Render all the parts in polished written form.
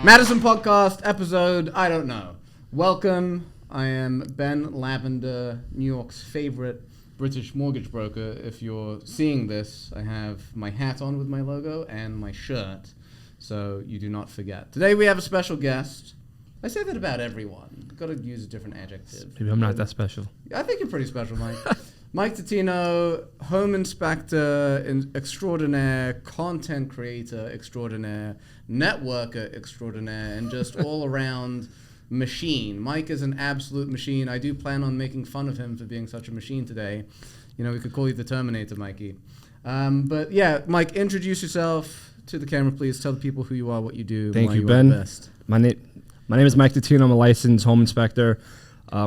Madison podcast episode, I don't know. Welcome. I am Ben Lavender, New York's favorite British mortgage broker. If you're seeing this, I have my hat on with my logo and my shirt, so you do not forget. Today we have a special guest. I say that about everyone. You've got to use a different adjective. Maybe I'm not that special. I think you're pretty special, Mike. Mike Totino, home inspector extraordinaire, content creator extraordinaire, networker extraordinaire, and just all-around machine. Mike is an absolute machine. I do plan on making fun of him for being such a machine today. You know, we could call you the Terminator, Mikey. But yeah, Mike, introduce yourself to the camera, please. Tell the people who you are, what you do. Thank why you, you Ben. are the best. My name is Mike Totino. I'm a licensed home inspector.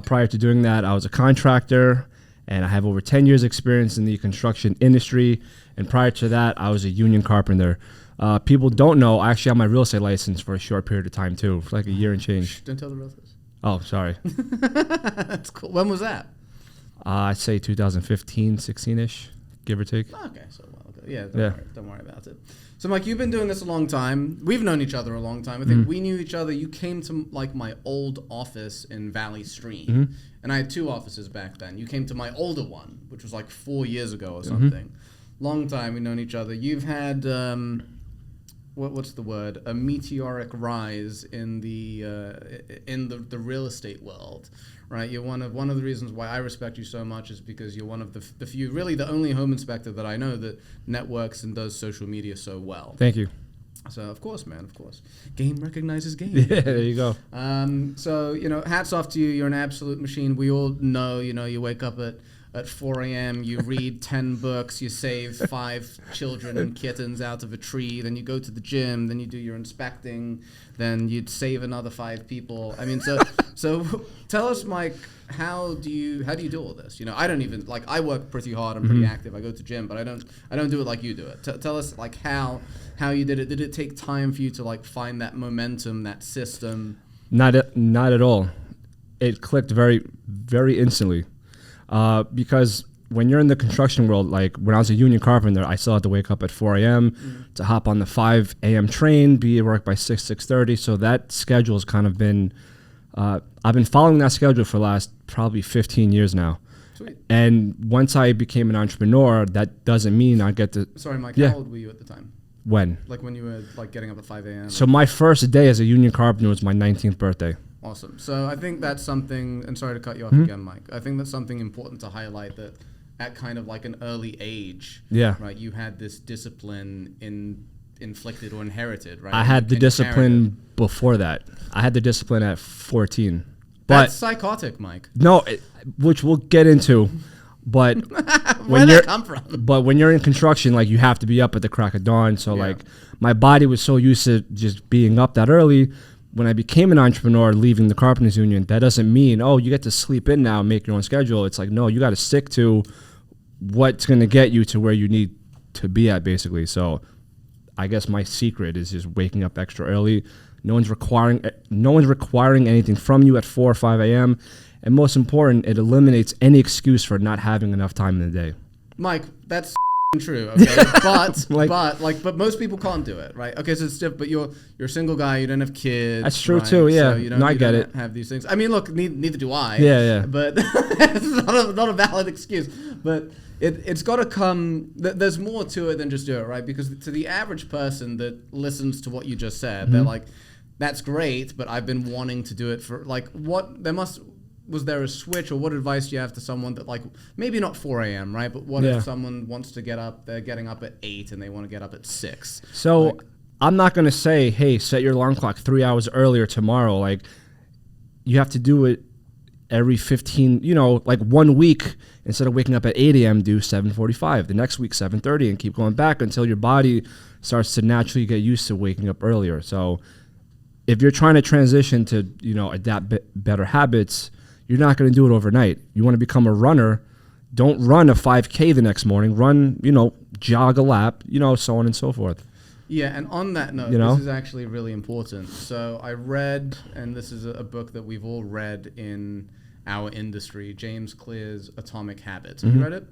Prior to doing that, I was a contractor, and I have over 10 years experience in the construction industry. And prior to that, I was a union carpenter. People don't know, I actually have my real estate license for a short period of time too, for like a year and change. Don't tell the realtors. Oh, sorry. That's cool. When was that? I'd say 2015, 16-ish, give or take. Okay, so a while ago. Yeah, don't worry about it. So, Mike, you've been doing this a long time. We've known each other a long time. I think we knew each other. You came to, like, my old office in Valley Stream. And I had two offices back then. You came to my older one, which was, like, 4 years ago or something. Long time we've known each other. You've had, what's the word? A meteoric rise in the real estate world. Right, you're one of the reasons why I respect you so much is because you're one of the few, really the only home inspector that I know that networks and does social media so well. Thank you. So of course, man, of course, game recognizes game. Yeah, there you go. So hats off to you. You're an absolute machine. We all know. You wake up at 4 a.m., you read 10 books, you save 5 children and kittens out of a tree, then you go to the gym, then you do your inspecting, then you'd save another 5 people. I mean, so tell us, Mike, how do you do all this? I don't even, I work pretty hard, I'm pretty active, I go to gym, but I don't do it like you do it. Tell us, how you did it. Did it take time for you to, find that momentum, that system? Not at all. It clicked very, very instantly. Because when you're in the construction world, like when I was a union carpenter, I still had to wake up at 4 a.m. to hop on the 5 a.m. train, be at work by 6:30. So that schedule has kind of been, I've been following that schedule for the last probably 15 years now. Sweet. And once I became an entrepreneur, that doesn't mean I get to... Sorry, Mike, how old were you at the time? When? Like when you were getting up at 5 a.m.? So my first day as a union carpenter was my 19th birthday. Awesome. So I think that's something, and sorry to cut you off again, Mike. I think that's something important to highlight, that at kind of like an early age, right, you had this discipline inflicted or inherited, right? I had the discipline before that. I had the discipline at 14. That's psychotic, Mike. No, which we'll get into. But where did that come from? But when you're in construction, you have to be up at the crack of dawn. So my body was so used to just being up that early. When I became an entrepreneur, leaving the Carpenters Union, that doesn't mean, you get to sleep in now and make your own schedule. It's no, you got to stick to what's going to get you to where you need to be at, basically. So I guess my secret is just waking up extra early. No one's requiring anything from you at 4 or 5 a.m. And most important, it eliminates any excuse for not having enough time in the day. Mike, that's true, okay, but most people can't do it, right? Okay, so it's different. But you're a single guy. You don't have kids. That's true too. Yeah, so I get it. Have these things. I mean, look, neither do I. Yeah. But it's not a valid excuse. But it's got to come. There's more to it than just do it, right? Because to the average person that listens to what you just said, they're like, "That's great," but I've been wanting to do it for what? Was there a switch, or what advice do you have to someone that maybe not 4 a.m., right? But what if someone wants to get up, they're getting up at 8 and they want to get up at 6? So I'm not going to say, hey, set your alarm clock 3 hours earlier tomorrow. You have to do it every 15, 1 week, instead of waking up at 8 a.m., do 7:45. The next week, 7:30, and keep going back until your body starts to naturally get used to waking up earlier. So if you're trying to transition to, adapt better habits, you're not going to do it overnight. You want to become a runner. Don't run a 5K the next morning. Run, jog a lap, so on and so forth. Yeah, and on that note, this is actually really important. So I read, and this is a book that we've all read in our industry, James Clear's Atomic Habits. Have you read it?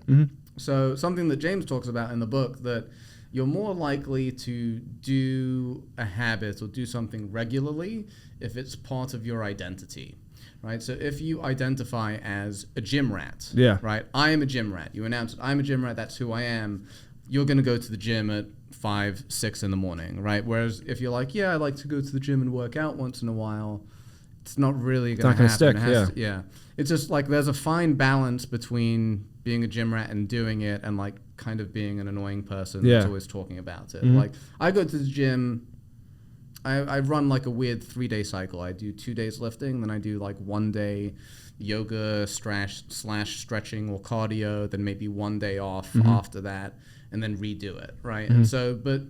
So something that James talks about in the book, that you're more likely to do a habit or do something regularly if it's part of your identity, right? So if you identify as a gym rat, right? I am a gym rat. You announce it, I'm a gym rat, that's who I am. You're going to go to the gym at 5, 6 in the morning, right? Whereas if you're like, yeah, I like to go to the gym and work out once in a while, it's not really going to happen. Stick, It's just like there's a fine balance between being a gym rat and doing it and like kind of being an annoying person that's always talking about it. Like I go to the gym, I run like a weird 3-day cycle. I do 2 days lifting, then I do like 1 day yoga slash stretching or cardio, then maybe 1 day off after that, and then redo it, right? And so, but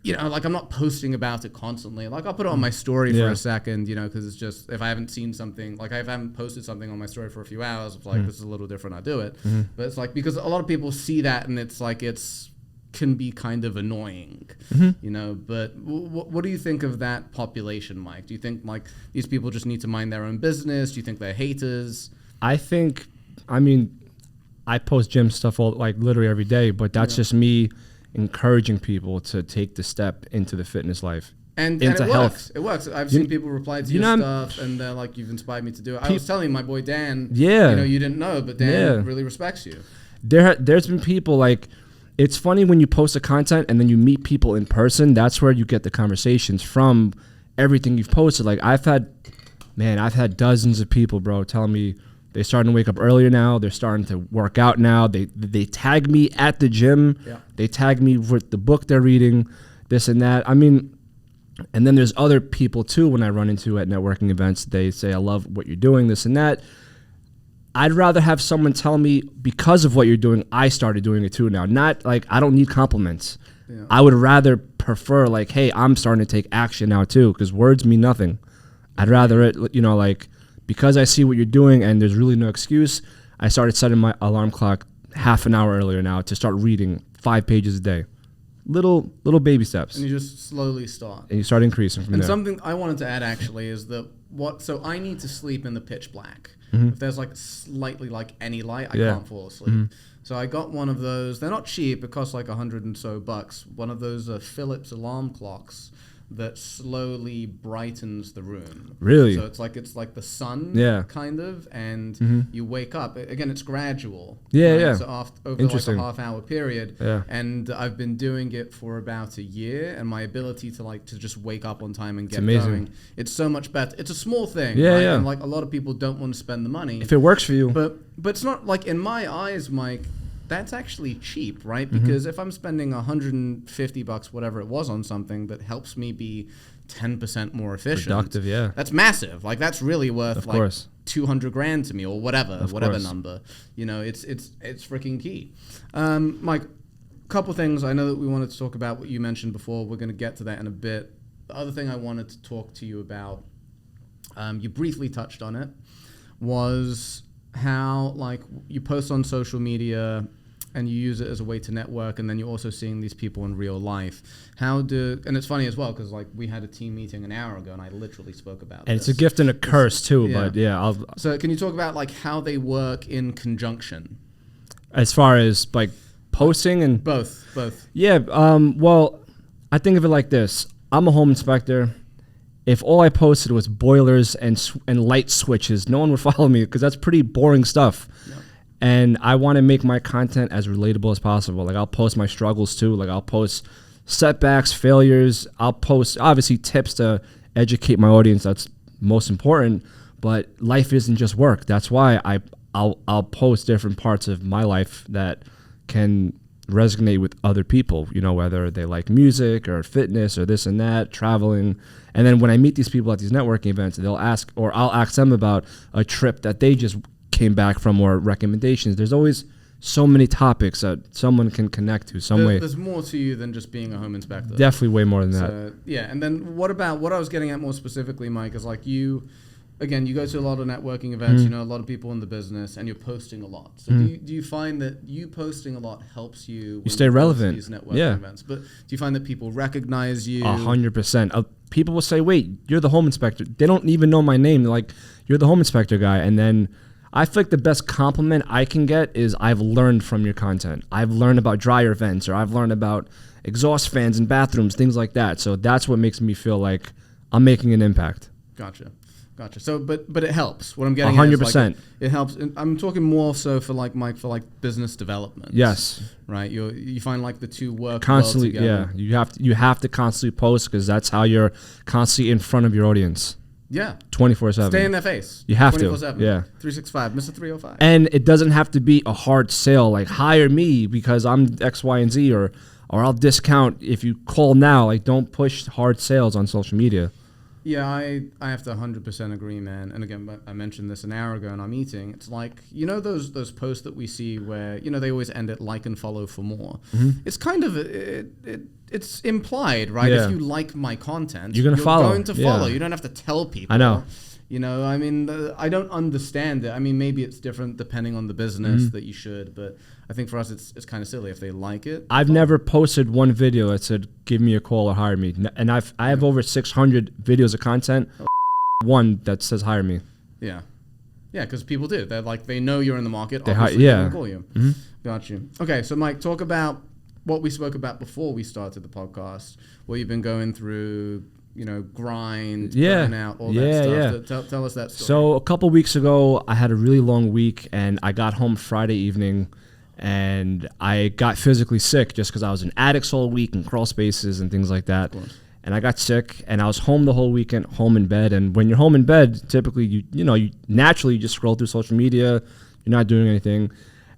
you know, like I'm not posting about it constantly. Like I'll put it on my story for a second, you know, because it's just, if I haven't seen something, like if I haven't posted something on my story for a few hours, it's like, this is a little different, I'll do it. But it's like, because a lot of people see that and it's like, can be kind of annoying, you know, but what do you think of that population, Mike? Do you think like these people just need to mind their own business? Do you think they're haters? I mean, I post gym stuff like literally every day, but that's just me encouraging people to take the step into the fitness life. And it works. It works. I've seen people reply to your stuff, and they're like, "You've inspired me to do it." I was telling my boy Dan, you know, you didn't know, but Dan really respects you. There's been people like, it's funny when you post the content and then you meet people in person. That's where you get the conversations from everything you've posted. Like I've had dozens of people, bro, telling me they're starting to wake up earlier now. They're starting to work out now. They tag me at the gym. Yeah. They tag me with the book they're reading, this and that. I mean, and then there's other people too when I run into at networking events. They say, I love what you're doing, this and that. I'd rather have someone tell me because of what you're doing, I started doing it too now. Not like I don't need compliments. Yeah. I would rather prefer like, hey, I'm starting to take action now too, because words mean nothing. I'd rather it, you know, like, because I see what you're doing and there's really no excuse, I started setting my alarm clock half an hour earlier now to start reading 5 pages a day. Little baby steps. And you just slowly start. And you start increasing from there. And something I wanted to add actually is that so I need to sleep in the pitch black. If there's like slightly like any light, I can't fall asleep. So I got one of those. They're not cheap. It costs like $100 and so. One of those Philips alarm clocks that slowly brightens the room. Really? So it's like the sun, kind of, and you wake up. Again, it's gradual. Yeah. So over like a half-hour period. Yeah. And I've been doing it for about a year, and my ability to just wake up on time and get going, it's so much better. It's a small thing, right? And like a lot of people don't want to spend the money. If it works for you. But it's not like, in my eyes, Mike, that's actually cheap, right? Because if I'm spending $150, whatever it was, on something that helps me be 10% more efficient, productive, that's massive. Like that's really worth like $200,000 to me, or whatever number. You know, it's freaking key. Mike, couple things I know that we wanted to talk about. What you mentioned before, we're going to get to that in a bit. The other thing I wanted to talk to you about, you briefly touched on it, was how like you post on social media and you use it as a way to network, and then you're also seeing these people in real life. And it's funny as well, because like we had a team meeting an hour ago and I literally spoke about it. And it's a gift and a curse too, but So can you talk about like how they work in conjunction? As far as like posting and... Both. Yeah, well, I think of it like this. I'm a home inspector. If all I posted was boilers and light switches, no one would follow me, because that's pretty boring stuff. Yep. And I want to make my content as relatable as possible. Like I'll post my struggles too. Like I'll post setbacks, failures. I'll post obviously tips to educate my audience. That's most important. But life isn't just work. That's why I'll post different parts of my life that can resonate with other people, you know, whether they like music or fitness or this and that, traveling. And then when I meet these people at these networking events, they'll ask, or I'll ask them about a trip that they just came back from, or recommendations. There's always so many topics that someone can connect to some way. There's more to you than just being a home inspector. Definitely way more than that. Yeah, and then what I was getting at more specifically, Mike, is like you go to a lot of networking events, you know, a lot of people in the business, and you're posting a lot. So do you find that you posting a lot helps you when stay relevant? These networking events. But do you find that people recognize you? 100%. People will say, wait, you're the home inspector. They don't even know my name. They're like, you're the home inspector guy. And then I feel like the best compliment I can get is, I've learned from your content. I've learned about dryer vents, or I've learned about exhaust fans in bathrooms, things like that. So that's what makes me feel like I'm making an impact. Gotcha. So, but it helps. What I'm getting 100%. Like it helps. I'm talking more so for like Mike, for like business development. Yes. Right. You find like the two work constantly. well together. Yeah. You have to constantly post because that's how you're constantly in front of your audience. Yeah. 24/7. Stay in their face. You have 24/7. to. Yeah. 365. Mr. 305. And it doesn't have to be a hard sale. Like hire me because I'm X, Y, and Z, or I'll discount if you call now. Like don't push hard sales on social media. Yeah, I have to 100% agree, man. And again, I mentioned this an hour ago in our meeting. It's like, you know those posts that we see where, you know, they always end it like and follow for more. Mm-hmm. It's kind of, it's implied, right? Yeah. If you like my content, you're going to follow. Going to follow. You don't have to tell people. I know. You know, I mean, I don't understand it. I mean, maybe it's different depending on the business that you should, but I think for us, it's kind of silly if they like it. I've never posted one video that said, give me a call or hire me. And I have over 600 videos of content, one that says hire me. Yeah. Yeah, because people do. They're like, they know you're in the market. They obviously yeah. They're gonna call you. Mm-hmm. Got you. Okay, so Mike, talk about what we spoke about before we started the podcast, what you've been going through, you know, grind, burnout, all that stuff. Yeah. Tell us that story. So a couple weeks ago, I had a really long week, and I got home Friday evening, and I got physically sick just because I was in attics all week and crawl spaces and things like that. And I got sick, and I was home the whole weekend, home in bed. And when you're home in bed, typically you naturally just scroll through social media. You're not doing anything,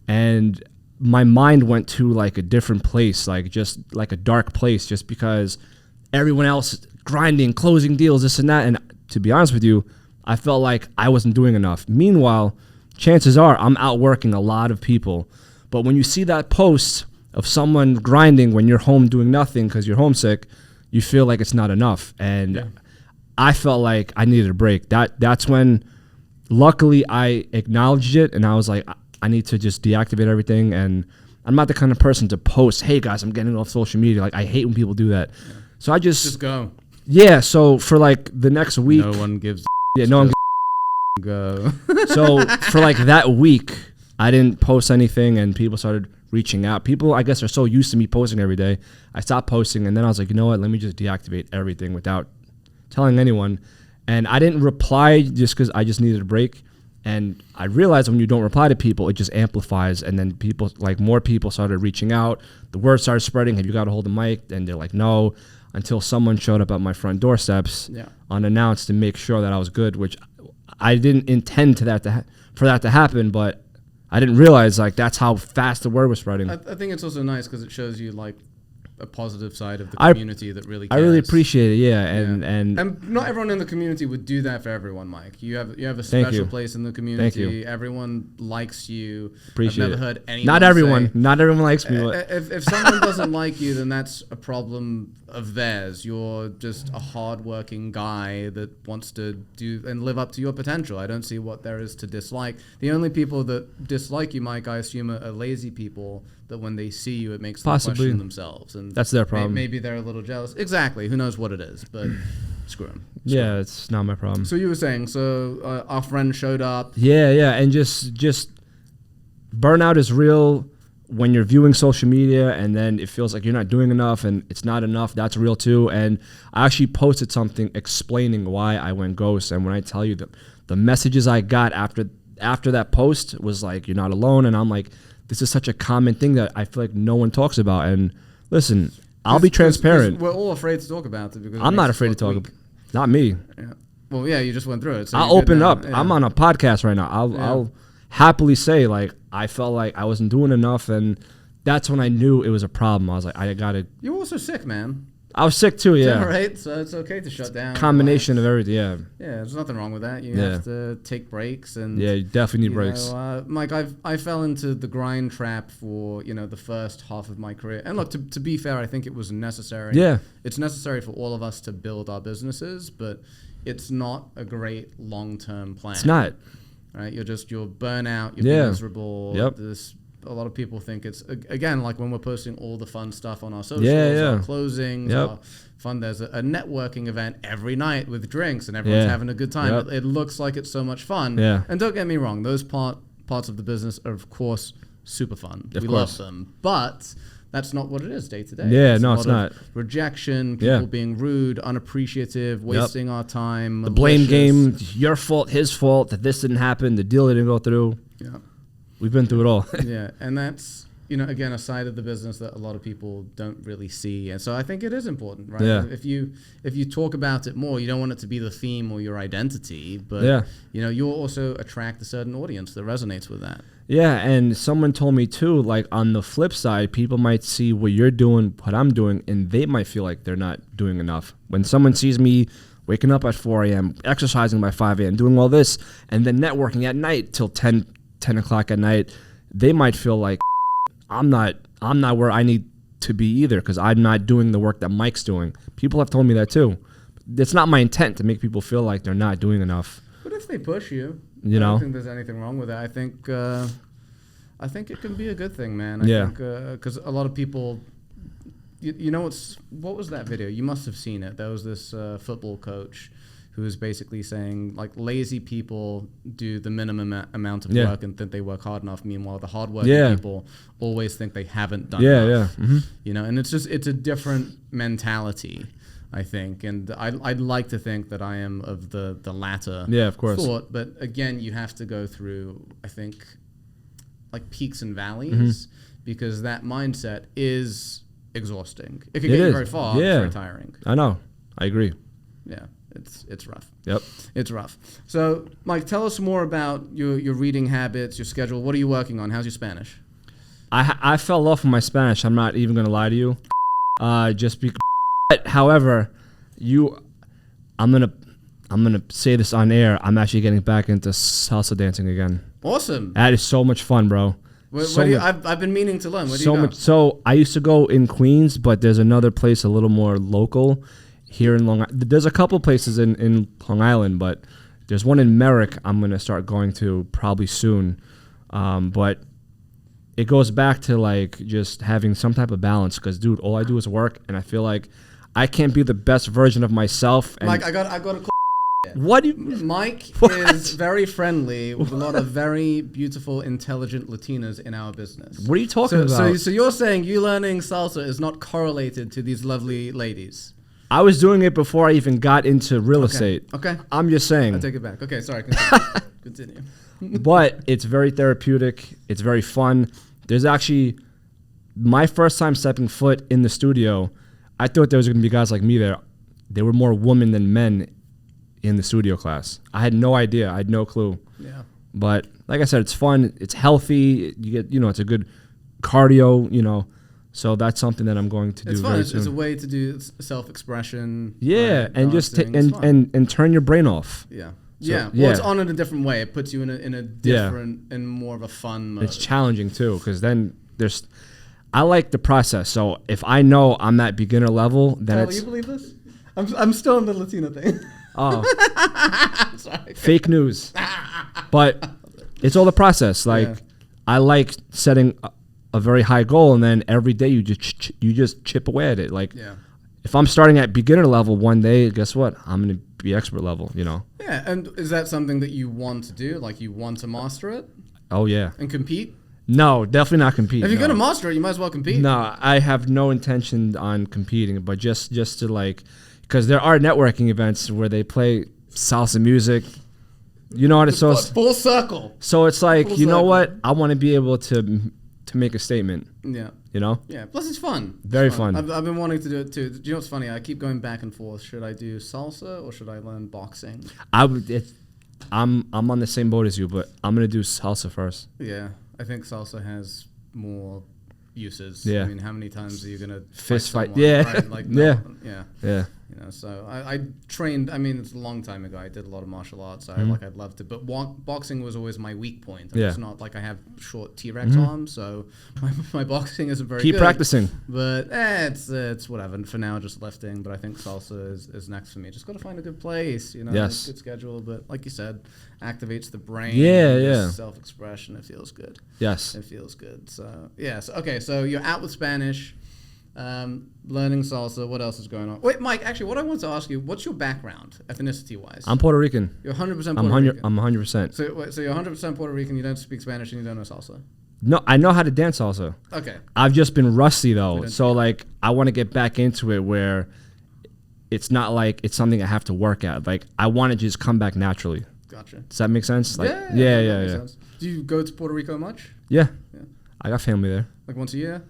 and my mind went to like a different place, like just like a dark place, just because everyone else grinding, closing deals, this and that. And to be honest with you, I felt like I wasn't doing enough. Meanwhile, chances are I'm outworking a lot of people. But when you see that post of someone grinding when you're home doing nothing because you're homesick, you feel like it's not enough. And I felt like I needed a break. That's when, luckily, I acknowledged it, and I was like, I need to just deactivate everything. And I'm not the kind of person to post, hey guys, I'm getting off social media. Like, I hate when people do that. Yeah. So I just go. Yeah, so for like the next week, no one gives. Yeah, no one. Go. So for like that week, I didn't post anything, and people started reaching out. People, I guess, are so used to me posting every day. I stopped posting, and then I was like, you know what? Let me just deactivate everything without telling anyone. And I didn't reply just because I just needed a break. And I realized when you don't reply to people, it just amplifies. And then people, like more people started reaching out. The word started spreading. Have you got a hold of Mike? And they're like, no. Until someone showed up at my front doorsteps unannounced to make sure that I was good, which I didn't intend for that to happen, but I didn't realize like that's how fast the word was spreading. I think it's also nice because it shows you like a positive side of the community that really cares. I really appreciate it, and not everyone in the community would do that for everyone, Mike. You have a special place in the community. Thank you. Everyone likes you. Appreciate I've never heard anyone Not everyone likes me. If someone doesn't like you, then that's a problem of theirs. You're just a hardworking guy that wants to do and live up to your potential. I don't see what there is to dislike. The only people that dislike you, Mike, I assume are lazy people that when they see you, it makes them question themselves. And that's their problem. Maybe they're a little jealous. Exactly. Who knows what it is, but screw them. Yeah, it's not my problem. So you were saying, our friend showed up. Yeah, and just burnout is real when you're viewing social media, and then it feels like you're not doing enough and it's not enough. That's real too. And I actually posted something explaining why I went ghost. And when I tell you the messages I got after that post was like, you're not alone. And I'm like, this is such a common thing that I feel like no one talks about. And listen, I'll be transparent. We're all afraid to talk about it because I'm not afraid to talk about it. Not me. Yeah. Well, yeah, you just went through it. So I'll open up. Yeah. I'm on a podcast right now. I'll happily say, like, I felt like I wasn't doing enough, and that's when I knew it was a problem. I was like, I got to. You were also sick, man. I was sick too, yeah. Right, so it's okay to shut down. Combination of everything, yeah. Yeah, there's nothing wrong with that. You have to take breaks, and you definitely need breaks. Mike, I fell into the grind trap for the first half of my career. And look, to be fair, I think it was necessary. Yeah, it's necessary for all of us to build our businesses, but it's not a great long-term plan. It's not. Right, you're burnout. You're miserable. Yep. A lot of people think it's, again, like when we're posting all the fun stuff on our socials, our closings, our fun. There's a networking event every night with drinks and everyone's having a good time. Yep. It looks like it's so much fun. Yeah. And don't get me wrong, those parts of the business are, of course, super fun. We love them. But that's not what it is day to day. Yeah, no, it's not. Rejection, people being rude, unappreciative, wasting our time. The blame game, your fault, his fault, that this didn't happen, the deal didn't go through. Yeah. We've been through it all. Yeah, and that's, again, a side of the business that a lot of people don't really see. And so I think it is important, right? Yeah. If you talk about it more, you don't want it to be the theme or your identity, but you'll also attract a certain audience that resonates with that. Yeah, and someone told me too, like on the flip side, people might see what you're doing, what I'm doing, and they might feel like they're not doing enough. When someone sees me waking up at 4 a.m., exercising by 5 a.m., doing all this, and then networking at night till 10 o'clock at night, they might feel like I'm not where I need to be either because I'm not doing the work that Mike's doing. People have told me that too. It's not my intent to make people feel like they're not doing enough. But if they push you, I don't think there's anything wrong with it. I think it can be a good thing, man. I think because a lot of people, what was that video? You must have seen it. There was this football coach who was basically saying like lazy people do the minimum amount of work and think they work hard enough. Meanwhile, the hardworking people always think they haven't done enough. And it's a different mentality, I think. And I'd like to think that I am of the latter of course. thought. But again, you have to go through, I think, like peaks and valleys because that mindset is exhausting. It can get you very far. It's very tiring. I know. I agree. Yeah. It's rough. Yep. It's rough. So, Mike, tell us more about your reading habits, your schedule. What are you working on? How's your Spanish? I fell off of my Spanish. I'm not even going to lie to you. However, I'm going to say this on air. I'm actually getting back into salsa dancing again. Awesome. That is so much fun, bro. I've been meaning to learn. Where do you go? So I used to go in Queens, but there's another place a little more local here in Long Island. There's a couple places in Long Island, but there's one in Merrick I'm going to start going to probably soon. But it goes back to like just having some type of balance because, dude, all I do is work, and I feel like I can't be the best version of myself. And Mike, I got a What do you... Mike is very friendly with a lot of very beautiful, intelligent Latinas in our business. What are you talking about? So you're saying you learning salsa is not correlated to these lovely ladies? I was doing it before I even got into real estate. Okay. I'm just saying. I take it back. Okay, sorry. Continue. But it's very therapeutic. It's very fun. There's actually my first time stepping foot in the studio. I thought there was going to be guys like me there. There were more women than men in the studio class. I had no idea. I had no clue. Yeah. But like I said, it's fun. It's healthy. You get, it's a good cardio, So that's something that I'm going to do very soon. It's a way to do self-expression. Yeah, and just and turn your brain off. Yeah. Well, it's on in a different way. It puts you in a different and more of a fun mode. It's challenging too, because then I like the process. So if I know I'm at beginner level, then it's... you believe this? I'm still in the Latina thing. Oh. Sorry. Fake news. But it's all the process. Like I like setting a very high goal, and then every day you just chip away at it. Like if I'm starting at beginner level one day, guess what? I'm going to be expert level, Yeah, and is that something that you want to do? Like you want to master it? Oh, yeah. And compete? No, definitely not compete. If you're going to master it, you might as well compete. No, I have no intention on competing, but just to like... Because there are networking events where they play salsa music. You know what it's so... Full circle. So it's like, know what? I want to be able to make a statement. Yeah. Yeah. Plus, it's fun. Very fun. I've been wanting to do it too. Do you know what's funny? I keep going back and forth. Should I do salsa or should I learn boxing? I'm on the same boat as you, but I'm gonna do salsa first. Yeah, I think salsa has more uses. Yeah. I mean, how many times are you gonna fist fight? Someone, Yeah. right? Like, Yeah. So I trained. I mean, it's a long time ago. I did a lot of martial arts. I'd love to, but boxing was always my weak point. It's not like I have short T-Rex arms, so my boxing isn't very good. Keep practicing. But it's whatever. For now, just lifting. But I think salsa is next for me. Just got to find a good place. Yes. Good schedule. But like you said, activates the brain. Yeah. Self-expression. It feels good. Yes. It feels good. So okay. So you're out with Spanish. Learning salsa. What else is going on? Wait, Mike. Actually, what I want to ask you: what's your background, ethnicity-wise? I'm Puerto Rican. You're 100% Puerto Rican. I'm 100%. So you're 100% Puerto Rican. You don't speak Spanish and you don't know salsa. No, I know how to dance also. Okay. I've just been rusty though. So like I want to get back into it where it's not like it's something I have to work at. Like I want to just come back naturally. Gotcha. Does that make sense? Like, yeah. Sense. Do you go to Puerto Rico much? Yeah. I got family there. Like once a year?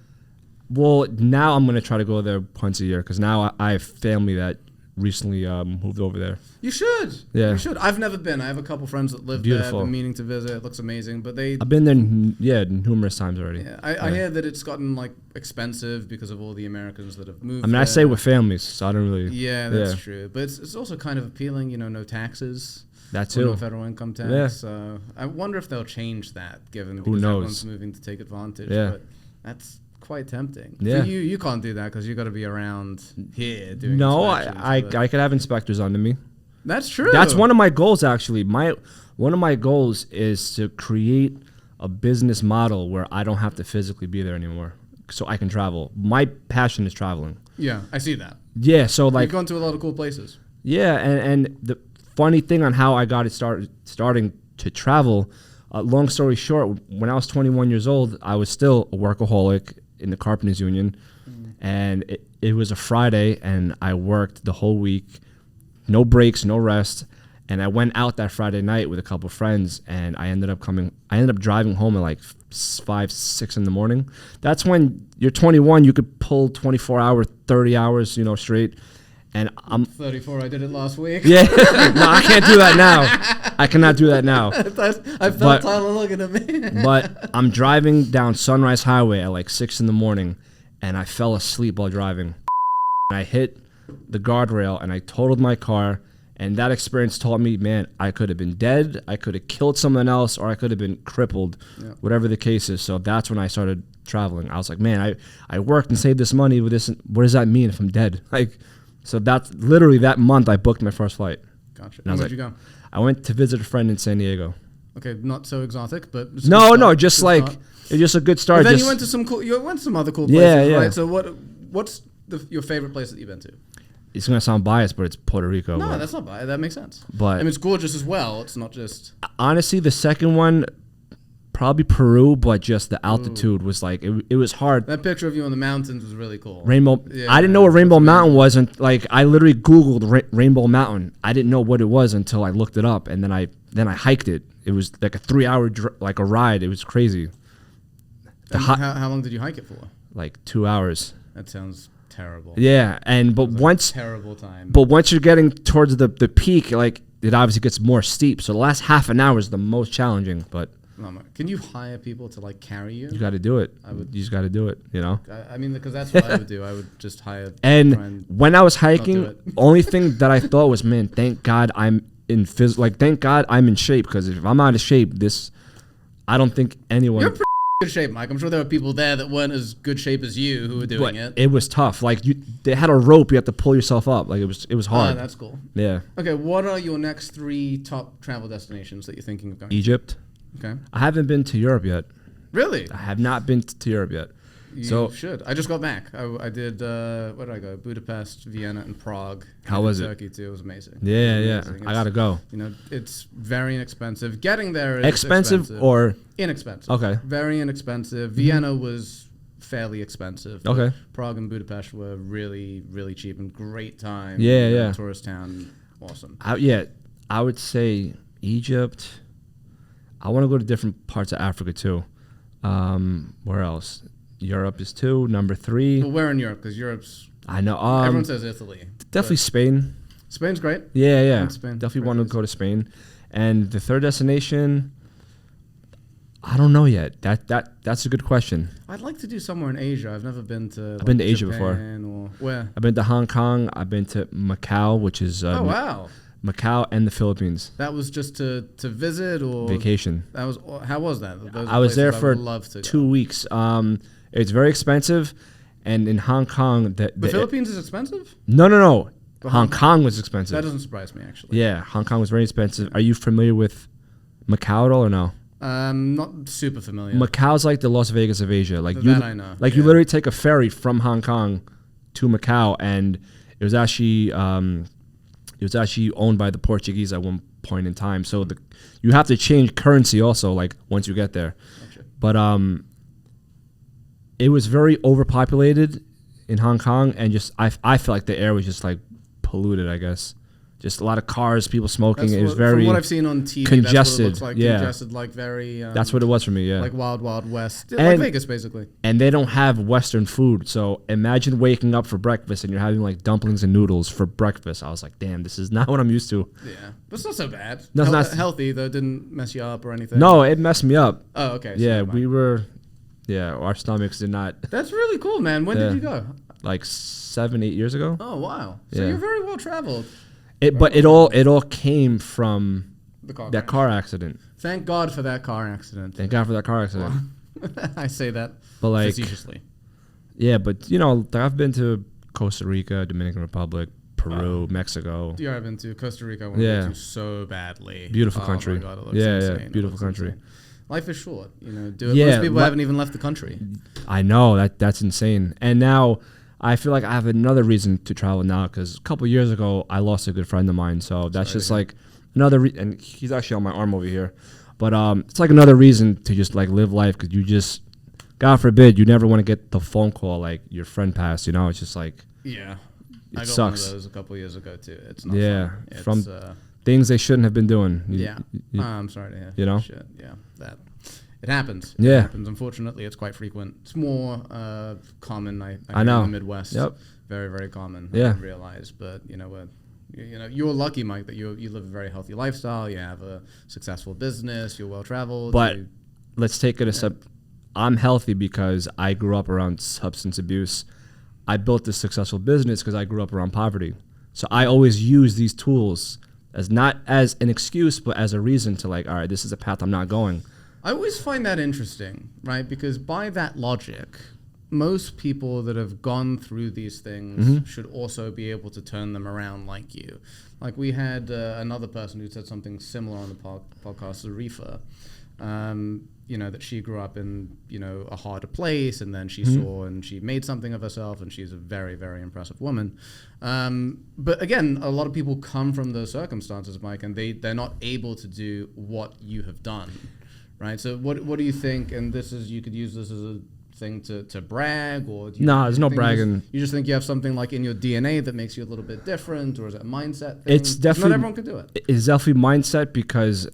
Well, now I'm going to try to go there once a year because now I have family that recently moved over there. You should. Yeah. You should. I've never been. I have a couple friends that live there. I've been meaning to visit. It looks amazing. But I've been there, numerous times already. Yeah. I hear that it's gotten like expensive because of all the Americans that have moved. I mean, there. I stay with families, so I don't really. Yeah, that's true. But it's also kind of appealing, no taxes. That too. No federal income tax. Yeah. So I wonder if they'll change that, given Who because knows? everyone's moving to take advantage. Yeah. But that's quite tempting. Yeah. For you can't do that because you got to be around here doing. No, I could have inspectors under me. That's true. That's one of my goals, actually. One of my goals is to create a business model where I don't have to physically be there anymore, so I can travel. My passion is traveling. Yeah, I see that. Yeah, so like you've gone to a lot of cool places. Yeah, and the funny thing on how I got it starting to travel. Long story short, when I was 21 years old, I was still a workaholic in the Carpenters Union, and it was a Friday, and I worked the whole week, no breaks, no rest, and I went out that Friday night with a couple of friends, and I ended up driving home at like 5, 6 in the morning. That's when you're 21, you could pull 24 hours, 30 hours, straight. And I'm 34. I did it last week. Yeah, no, I can't do that now. I cannot do that now. I felt Tyler looking at me. But I'm driving down Sunrise Highway at like 6 in the morning, and I fell asleep while driving. And I hit the guardrail, and I totaled my car. And that experience taught me, man, I could have been dead, I could have killed someone else, or I could have been crippled, whatever the case is. So that's when I started traveling. I was like, man, I worked and saved this money with this. What does that mean if I'm dead? So that's literally that month I booked my first flight. Gotcha. And where'd you go? I went to visit a friend in San Diego. Okay, not so exotic, but just it's just a good start. But then you went to some other cool places, right? So what's your favorite place that you've been to? It's gonna sound biased, but it's Puerto Rico. No, that's not biased. That makes sense. But I mean, it's gorgeous as well. It's not just. Honestly, the second one, probably Peru, but just the altitude was like it was hard. That picture of you on the mountains was really cool. Rainbow. Yeah, I didn't know what Rainbow Mountain was, and like I literally Googled Rainbow Mountain. I didn't know what it was until I looked it up, and then I hiked it. It was like a 3-hour a ride. It was crazy. How long did you hike it for? Like 2 hours. That sounds terrible. Yeah, terrible time. But once you're getting towards the peak, like it obviously gets more steep. So the last half an hour is the most challenging. But can you hire people to like carry you? You got to do it. You just got to do it. I mean, because that's what I would do. I would just hire. And when I was hiking, only thing that I thought was, man, thank God I'm in thank God I'm in shape, because if I'm out of shape, I don't think anyone. You're pretty good shape, Mike. I'm sure there were people there that weren't as good shape as you who were doing it. It was tough. Like they had a rope. You had to pull yourself up. Like it was hard. That's cool. Yeah. Okay, what are your next 3 top travel destinations that you're thinking of going? Egypt. Okay. I haven't been to Europe yet. Really? I have not been to Europe yet. You should. I just got back. I did, where did I go? Budapest, Vienna, and Prague. How was it? Turkey, too. It was amazing. Yeah. I got to go. It's very inexpensive. Getting there is expensive or? Inexpensive. Okay. Very inexpensive. Vienna was fairly expensive. Okay. Prague and Budapest were really, really cheap and great time. Yeah. Tourist town. Awesome. I would say Egypt. I want to go to different parts of Africa, too. Where else? Europe is 2. Number 3. Well, where in Europe? Because Europe's. I know. Everyone says Italy. Definitely Spain. Spain's great. Yeah. Spain. Definitely want to go to Spain. And the third destination, I don't know yet. That's a good question. I'd like to do somewhere in Asia. I've never been to. I've been to Asia Japan before. Where? I've been to Hong Kong. I've been to Macau, which is. Oh wow. Macau and the Philippines. That was just to visit or vacation. How was that? I was there for 2 weeks. It's very expensive, and in Hong Kong, the Philippines is expensive. No. Hong Kong was expensive. That doesn't surprise me, actually. Yeah, Hong Kong was very expensive. Are you familiar with Macau at all or no? Not super familiar. Macau's like the Las Vegas of Asia. Like you, that I know. Like you literally take a ferry from Hong Kong to Macau, and it was actually owned by the Portuguese at one point in time. So you have to change currency also. Like once you get there, Gotcha. But it was very overpopulated in Hong Kong, and just I felt like the air was just like polluted, I guess. Just a lot of cars, people smoking. It was very from what I've seen on TV, congested. That's what it looks like. Congested, like very. That's what it was for me. Yeah, like Wild Wild West, like Vegas, basically. And they don't have Western food, so imagine waking up for breakfast and you're having like dumplings and noodles for breakfast. I was like, damn, this is not what I'm used to. Yeah, but it's not so bad. No, it's not healthy though. Didn't mess you up or anything. No, it messed me up. Oh, okay. So yeah, we were. Yeah, our stomachs did not. That's really cool, man. When did you go? Like 7-8 years ago. Oh wow! So you're very well traveled. But it all came from that car accident. Thank God for that car accident. Thank God for that car accident. Well, I say that but like, facetiously. Yeah, but you know, I've been to Costa Rica, Dominican Republic, Peru, Mexico. Yeah, I've been to Costa Rica. I want to go to so badly. Beautiful country. Oh my God, it looks insane. Beautiful country. Insane. Life is short, you know. Most people haven't even left the country. I know that's insane. And now I feel like I have another reason to travel now because a couple years ago I lost a good friend of mine. So that's just like another and he's actually on my arm over here. But it's like another reason to just like live life because you just, God forbid, you never want to get the phone call like your friend passed. You know, it's just like I got sucks. one of those a couple years ago too. It's not fun. It's, from things they shouldn't have been doing. I'm sorry to hear. You know, shit. Yeah, that. It happens. It happens. Unfortunately, it's quite frequent. It's more common. I know in the Midwest. Yep. Very, very common. Yeah. I didn't realize, but you're lucky, Mike, that you live a very healthy lifestyle. You have a successful business. You're well traveled. But let's take it a step. I'm healthy because I grew up around substance abuse. I built this successful business because I grew up around poverty. So I always use these tools as not as an excuse, but as a reason to like, all right, this is a path I'm not going. I always find that interesting, right? Because by that logic, most people that have gone through these things should also be able to turn them around like you. Like we had another person who said something similar on the podcast, Zarifa, that she grew up in, a harder place, and then she saw and she made something of herself, and she's a very, very impressive woman. But again, a lot of people come from those circumstances, Mike, and they're not able to do what you have done. Right. So what do you think? And you could use this as a thing to brag, or there's no bragging. You just think you have something like in your DNA that makes you a little bit different, or is it a mindset thing? It's definitely not everyone can do it. It's definitely mindset because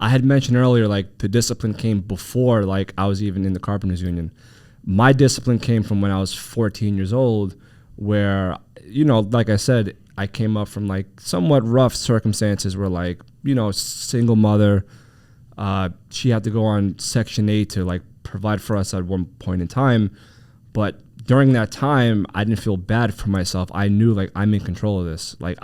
I had mentioned earlier, like the discipline came before like I was even in the Carpenters Union. My discipline came from when I was 14 years old, where like I said, I came up from like somewhat rough circumstances, where like single mother. She had to go on Section 8 to like provide for us at one point in time. But during that time, I didn't feel bad for myself. I knew like I'm in control of this. Like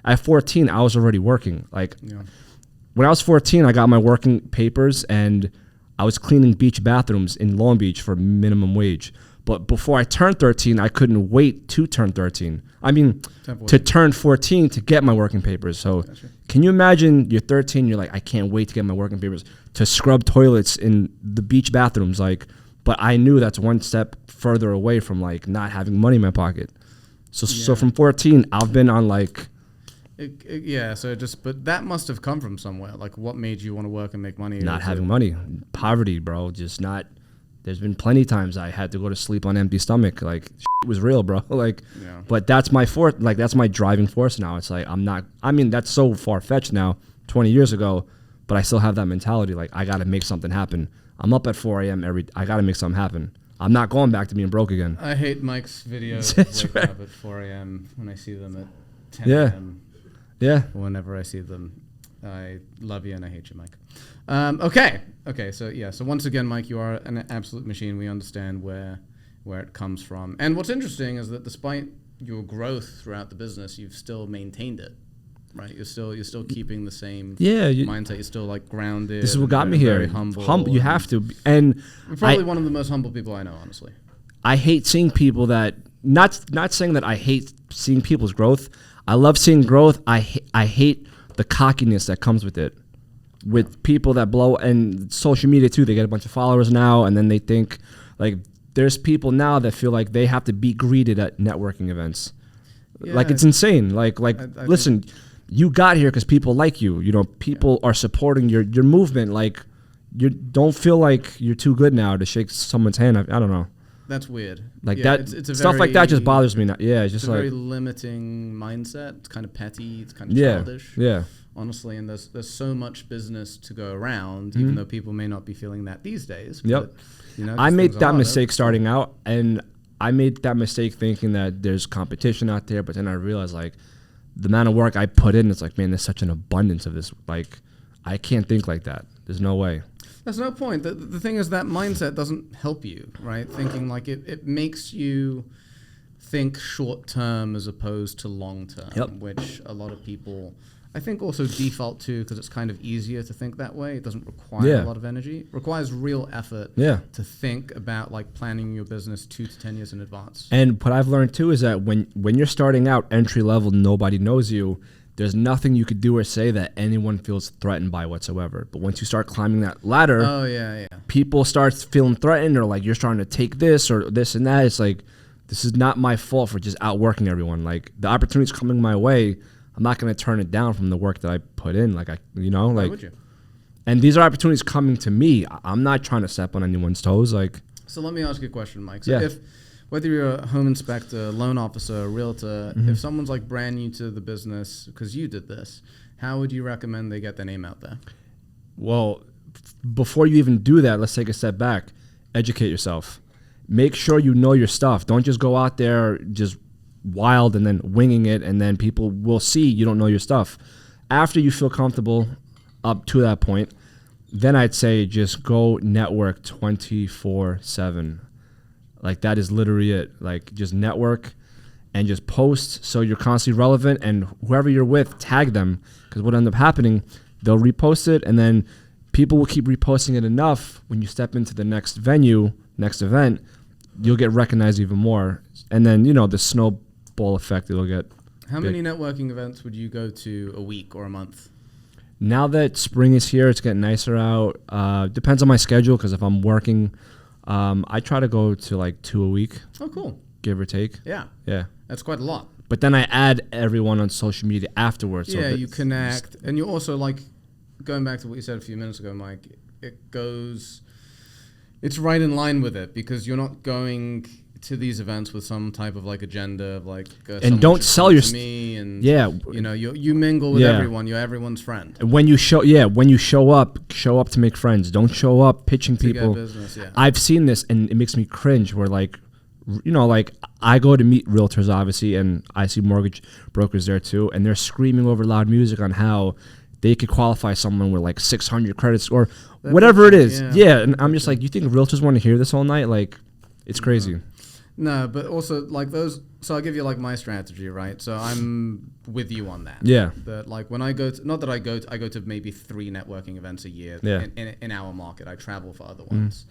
at 14, I was already working. When I was 14, I got my working papers and I was cleaning beach bathrooms in Long Beach for minimum wage. But before I turned 13, I couldn't wait to turn 13. I mean, to turn 14 to get my working papers. So can you imagine you're 13, you're like, I can't wait to get my working papers, to scrub toilets in the beach bathrooms. But I knew that's one step further away from like not having money in my pocket. So from 14, I've been on like... but that must have come from somewhere. Like what made you want to work and make money? Not having money. Poverty, bro. Just not... There's been plenty of times I had to go to sleep on empty stomach. Like, it was real, bro. But that's my force. Like, that's my driving force now. It's like, that's so far-fetched now, 20 years ago, but I still have that mentality. Like, I got to make something happen. I'm up at 4 a.m. I got to make something happen. I'm not going back to being broke again. I hate Mike's videos waking up at 4 a.m. when I see them at 10 a.m. Yeah. Whenever I see them. I love you and I hate you, Mike. Okay. So once again, Mike, you are an absolute machine. We understand where it comes from. And what's interesting is that despite your growth throughout the business, you've still maintained it, right? You're still keeping the same mindset. You're still like grounded. This is what got me here. Very humble. You have to. And you're probably one of the most humble people I know, honestly. I hate seeing people that not saying that I hate seeing people's growth. I love seeing growth. I hate the cockiness that comes with it, with people that blow, and social media too. They get a bunch of followers now, and then they think like there's people now that feel like they have to be greeted at networking events. Like it's insane. Like listen, you got here because people like you. People are supporting your movement. Like you don't feel like you're too good now to shake someone's hand. I don't know. That's weird. Like that it's stuff like that just bothers me now. Yeah, it's just a like very limiting mindset. It's kind of petty. It's kind of childish. Yeah. Honestly, and there's so much business to go around, even though people may not be feeling that these days. But, I made that mistake starting out, and I made that mistake thinking that there's competition out there, but then I realized like the amount of work I put in, it's like, man, there's such an abundance of this. Like, I can't think like that. There's no way. There's no point. The thing is that mindset doesn't help you, right? Thinking like it makes you think short term as opposed to long term, which a lot of people, I think, also default to because it's kind of easier to think that way. It doesn't require a lot of energy. It requires real effort to think about like planning your business 2 to 10 years in advance. And what I've learned too is that when you're starting out entry level, nobody knows you. There's nothing you could do or say that anyone feels threatened by whatsoever. But once you start climbing that ladder, people start feeling threatened or like you're starting to take this or this and that. It's like, this is not my fault for just outworking everyone. Like the opportunity's coming my way. I'm not going to turn it down from the work that I put in. Like, Why would you? And these are opportunities coming to me. I'm not trying to step on anyone's toes. Like, so let me ask you a question, Mike. So whether you're a home inspector, loan officer, a realtor, if someone's like brand new to the business because you did this, how would you recommend they get their name out there? Well, before you even do that, let's take a step back. Educate yourself. Make sure you know your stuff. Don't just go out there just wild and then winging it, and then people will see you don't know your stuff. After you feel comfortable up to that point, then I'd say just go network 24/7. Like that is literally it. Like just network and just post so you're constantly relevant, and whoever you're with, tag them, because what ends up happening, they'll repost it, and then people will keep reposting it enough. When you step into the next venue, next event, you'll get recognized even more, and then the snowball effect, it'll get How many networking events would you go to a week or a month? Now that spring is here, it's getting nicer out. Depends on my schedule, because if I'm working, I try to go to like 2 a week. Oh, cool. Give or take. Yeah. That's quite a lot. But then I add everyone on social media afterwards. Yeah, so you connect. And you also, like, going back to what you said a few minutes ago, Mike, it's right in line with it, because you're not going to these events with some type of like agenda of like and don't sell your me and you mingle with everyone. You're everyone's friend. When you show up to make friends. Don't show up pitching people. Get business, I've seen this and it makes me cringe where like I go to meet realtors obviously, and I see mortgage brokers there too, and they're screaming over loud music on how they could qualify someone with like 600 credits or whatever it is. And I'm just like, you think realtors want to hear this all night? Like, it's crazy. No, but also like those. So I'll give you like my strategy, right? So I'm with you on that. Yeah. That like when I go to, not that I go to maybe 3 networking events a year in our market. I travel for other ones.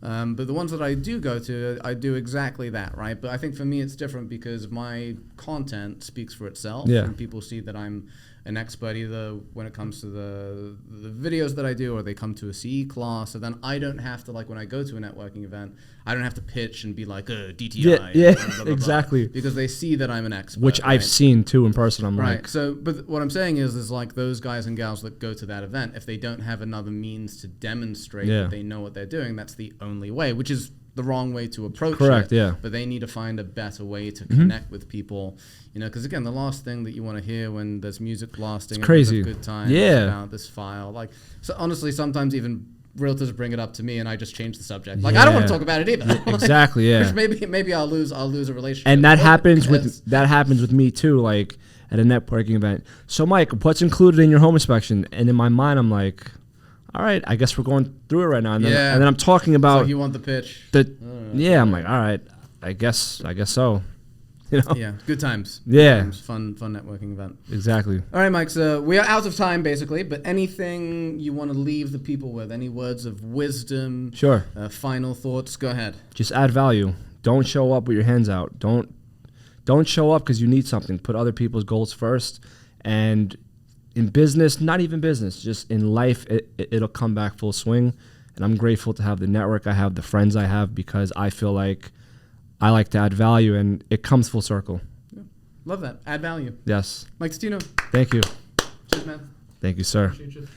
But the ones that I do go to, I do exactly that, right? But I think for me it's different because my content speaks for itself. Yeah. And people see that I'm an expert either when it comes to the videos that I do, or they come to a CE class. So then I don't have to, like when I go to a networking event, I don't have to pitch and be like, DTI. Yeah, blah, blah, blah, exactly. Because they see that I'm an expert. Which I've seen too in person. I'm right. like. So, but what I'm saying is like those guys and gals that go to that event, if they don't have another means to demonstrate that they know what they're doing, that's the only way, which is the wrong way to approach it. Correct, yeah. But they need to find a better way to connect with people, because again, the last thing that you want to hear when there's music blasting, it's crazy, a good time, about this file, like, so honestly, sometimes even realtors bring it up to me, and I just change the subject. Like, I don't want to talk about it either. Exactly, yeah. Which maybe I'll lose a relationship. And that happens with me too, like at a networking event. So, Mike, what's included in your home inspection? And in my mind, I'm like, all right, I guess we're going through it right now. And then I'm talking about. So you want the pitch? I'm like, all right, I guess so. Yeah, good times. Yeah. Good times. Fun networking event. Exactly. All right, Mike, so we are out of time basically, but anything you want to leave the people with, any words of wisdom? Sure. Final thoughts? Go ahead. Just add value. Don't show up with your hands out. Don't show up because you need something. Put other people's goals first. And in business, not even business, just in life, it'll come back full swing. And I'm grateful to have the network I have, the friends I have, because I feel like I like to add value, and it comes full circle. Yeah. Love that. Add value. Yes. Mike Totino. Thank you. Cheers, man. Thank you, sir. Appreciate you.